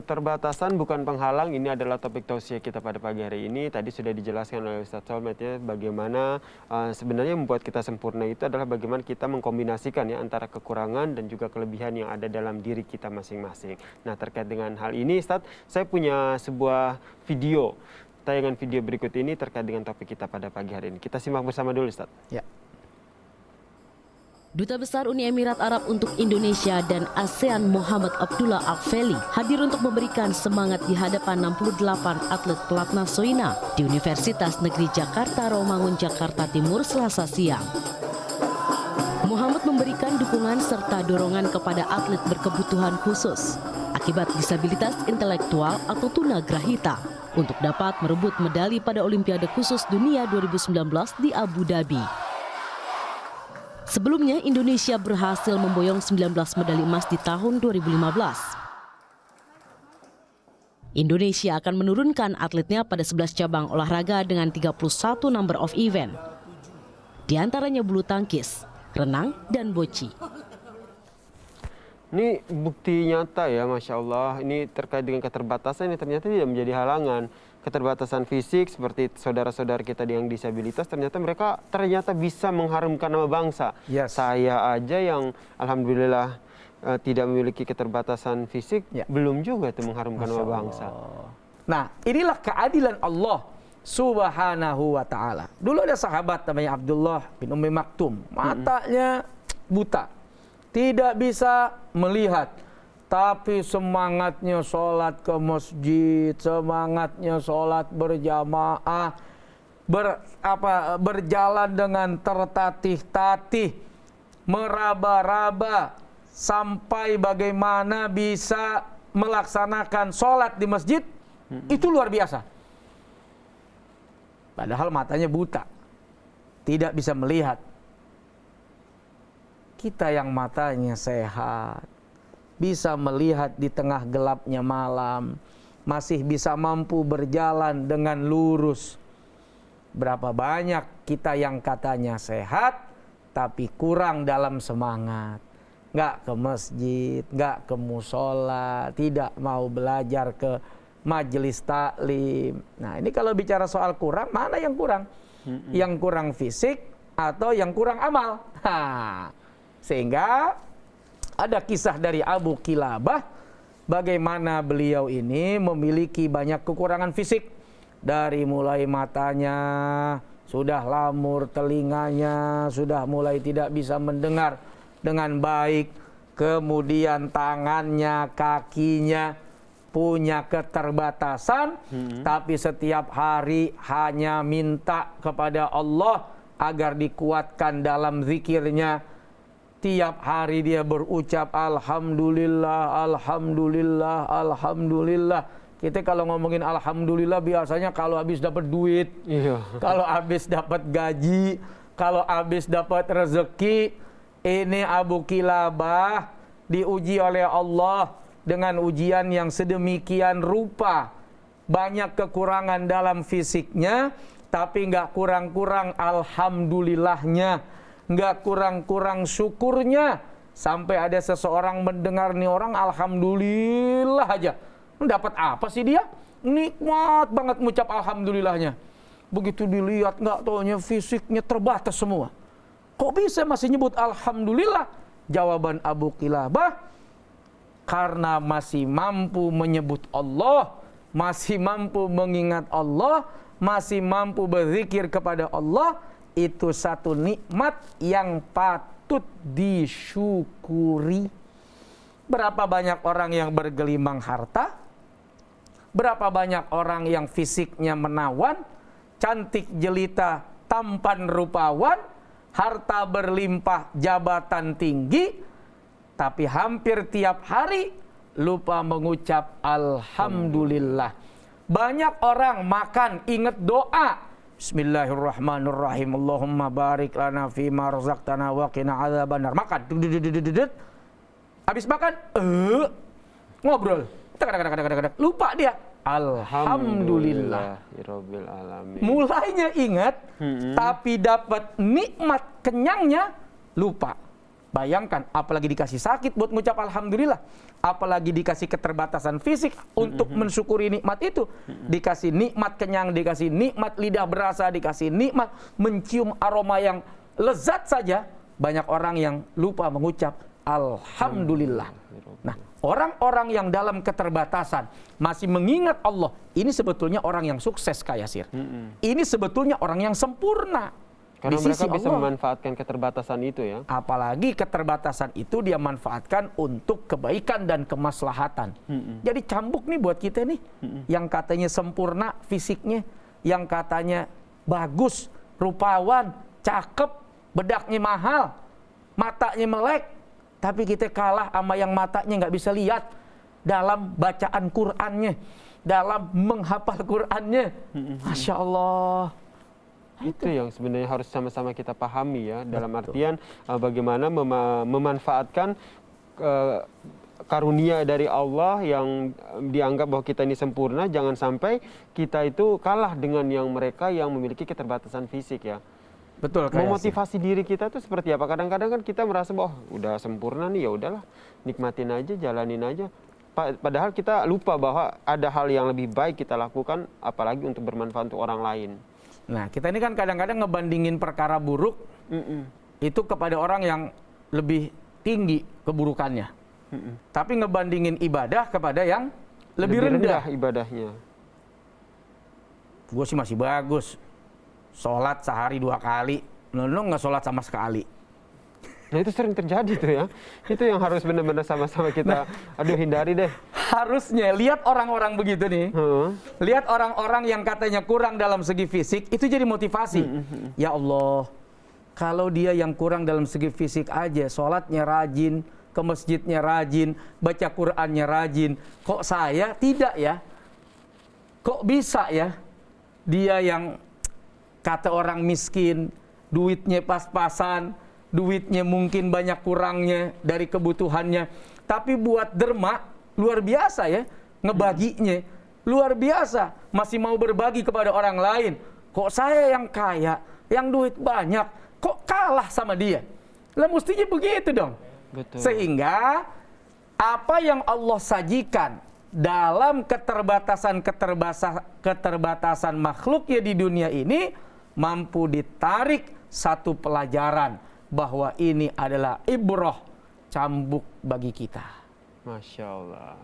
keterbatasan bukan penghalang, ini adalah topik tausiah kita pada pagi hari ini. Tadi sudah dijelaskan oleh Ustadz Solmed ya, bagaimana sebenarnya membuat kita sempurna itu adalah bagaimana kita mengkombinasikan ya antara kekurangan dan juga kelebihan yang ada dalam diri kita masing-masing. Nah, terkait dengan hal ini Ustadz, saya punya sebuah video, tayangan video berikut ini terkait dengan topik kita pada pagi hari ini. Kita simak bersama dulu Ustadz. Ya. Duta Besar Uni Emirat Arab untuk Indonesia dan ASEAN Muhammad Abdullah Al-Feli hadir untuk memberikan semangat di hadapan 68 atlet pelatnas Soina di Universitas Negeri Jakarta Rawamangun, Jakarta Timur, Selasa siang. Muhammad memberikan dukungan serta dorongan kepada atlet berkebutuhan khusus akibat disabilitas intelektual atau tunagrahita untuk dapat merebut medali pada Olimpiade Khusus Dunia 2019 di Abu Dhabi. Sebelumnya, Indonesia berhasil memboyong 19 medali emas di tahun 2015. Indonesia akan menurunkan atletnya pada 11 cabang olahraga dengan 31 number of event. Di antaranya bulu tangkis, renang, dan boci. Ini bukti nyata ya, Masya Allah. Ini terkait dengan keterbatasan yang ternyata tidak menjadi halangan. Keterbatasan fisik seperti saudara-saudara kita yang disabilitas, ternyata mereka bisa mengharumkan nama bangsa. Yes. Saya aja yang alhamdulillah tidak memiliki keterbatasan fisik, belum juga tuh mengharumkan nama bangsa. Nah, inilah keadilan Allah Subhanahu wa ta'ala. Dulu ada sahabat namanya Abdullah bin Ummi Maktum. Matanya buta, tidak bisa melihat, tapi semangatnya sholat ke masjid, semangatnya sholat berjamaah, berjalan dengan tertatih-tatih, meraba-raba, sampai bagaimana bisa melaksanakan sholat di masjid, itu luar biasa. Padahal matanya buta, tidak bisa melihat. Kita yang matanya sehat, bisa melihat di tengah gelapnya malam, masih bisa mampu berjalan dengan lurus. Berapa banyak kita yang katanya sehat, tapi kurang dalam semangat. Nggak ke masjid, nggak ke musola, tidak mau belajar ke majelis taklim. Nah, ini kalau bicara soal kurang, mana yang kurang? Yang kurang fisik atau yang kurang amal? Sehingga ada kisah dari Abu Kilabah, bagaimana beliau ini memiliki banyak kekurangan fisik. Dari mulai matanya sudah lamur, telinganya sudah mulai tidak bisa mendengar dengan baik, kemudian tangannya, kakinya punya keterbatasan, tapi setiap hari hanya minta kepada Allah agar dikuatkan dalam zikirnya. Tiap hari dia berucap alhamdulillah, alhamdulillah, alhamdulillah. Kita kalau ngomongin alhamdulillah biasanya kalau habis dapat duit, kalau habis dapat gaji, kalau habis dapat rezeki. Ini Abu Kilabah diuji oleh Allah dengan ujian yang sedemikian rupa. Banyak kekurangan dalam fisiknya, tapi nggak kurang-kurang alhamdulillahnya, nggak kurang-kurang syukurnya. Sampai ada seseorang mendengar nih orang alhamdulillah aja, dapat apa sih dia? Nikmat banget mengucap alhamdulillahnya. Begitu dilihat nggak taunya fisiknya terbatas semua. Kok bisa masih nyebut alhamdulillah? Jawaban Abu Kilabah, karena masih mampu menyebut Allah, masih mampu mengingat Allah, masih mampu berzikir kepada Allah. Itu satu nikmat yang patut disyukuri. Berapa banyak orang yang bergelimang harta, berapa banyak orang yang fisiknya menawan, cantik jelita, tampan rupawan, harta berlimpah, jabatan tinggi, tapi hampir tiap hari lupa mengucap alhamdulillah. Banyak orang makan ingat doa, bismillahirrahmanirrahim, Allahumma barik lana fima razaqtana wa qina adzabannar. Makan, habis makan ngobrol, lupa dia alhamdulillah. Mulainya ingat, tapi dapat nikmat kenyangnya lupa. Bayangkan, apalagi dikasih sakit buat ngucap alhamdulillah, apalagi dikasih keterbatasan fisik untuk mensyukuri nikmat itu, dikasih nikmat kenyang, dikasih nikmat lidah berasa, dikasih nikmat mencium aroma yang lezat saja, banyak orang yang lupa mengucap alhamdulillah. Nah, orang-orang yang dalam keterbatasan masih mengingat Allah, ini sebetulnya orang yang sukses, Kak Yasir. Ini sebetulnya orang yang sempurna. Karena Di mereka sisi bisa Allah. memanfaatkan keterbatasan itu ya. Apalagi keterbatasan itu dia manfaatkan untuk kebaikan dan kemaslahatan. Jadi cambuk nih buat kita nih, yang katanya sempurna fisiknya, yang katanya bagus, rupawan, cakep, bedaknya mahal, matanya melek, tapi kita kalah sama yang matanya nggak bisa lihat dalam bacaan Qur'annya, dalam menghafal Qur'annya. Masya Allah. Itu yang sebenarnya harus sama-sama kita pahami ya, dalam artian bagaimana memanfaatkan karunia dari Allah yang dianggap bahwa kita ini sempurna, jangan sampai kita itu kalah dengan yang mereka yang memiliki keterbatasan fisik ya. Betul, Kak Yasir. Memotivasi diri kita itu seperti apa? Kadang-kadang kan kita merasa bahwa udah sempurna nih, ya udahlah, nikmatin aja, jalanin aja. Padahal kita lupa bahwa ada hal yang lebih baik kita lakukan, apalagi untuk bermanfaat untuk orang lain. Nah, kita ini kan kadang-kadang ngebandingin perkara buruk itu kepada orang yang lebih tinggi keburukannya. Tapi ngebandingin ibadah kepada yang lebih rendah ibadahnya. Gue sih masih bagus. Sholat sehari 2 kali. Lu nggak sholat sama sekali. Nah itu sering terjadi tuh ya. Itu yang harus benar-benar sama-sama kita hindari deh. Harusnya lihat orang-orang begitu nih. Lihat orang-orang yang katanya kurang dalam segi fisik, itu jadi motivasi. Ya Allah, kalau dia yang kurang dalam segi fisik aja, sholatnya rajin, ke masjidnya rajin, baca Qur'annya rajin, kok saya tidak ya? Kok bisa ya? Dia yang kata orang miskin, duitnya pas-pasan, duitnya mungkin banyak kurangnya dari kebutuhannya, tapi buat derma luar biasa ya, ngebaginya luar biasa, masih mau berbagi kepada orang lain. Kok saya yang kaya, yang duit banyak, kok kalah sama dia? Lah mestinya begitu dong. Betul. Sehingga apa yang Allah sajikan dalam keterbatasan makhluknya di dunia ini mampu ditarik satu pelajaran bahwa ini adalah ibrah, cambuk bagi kita. Masya Allah.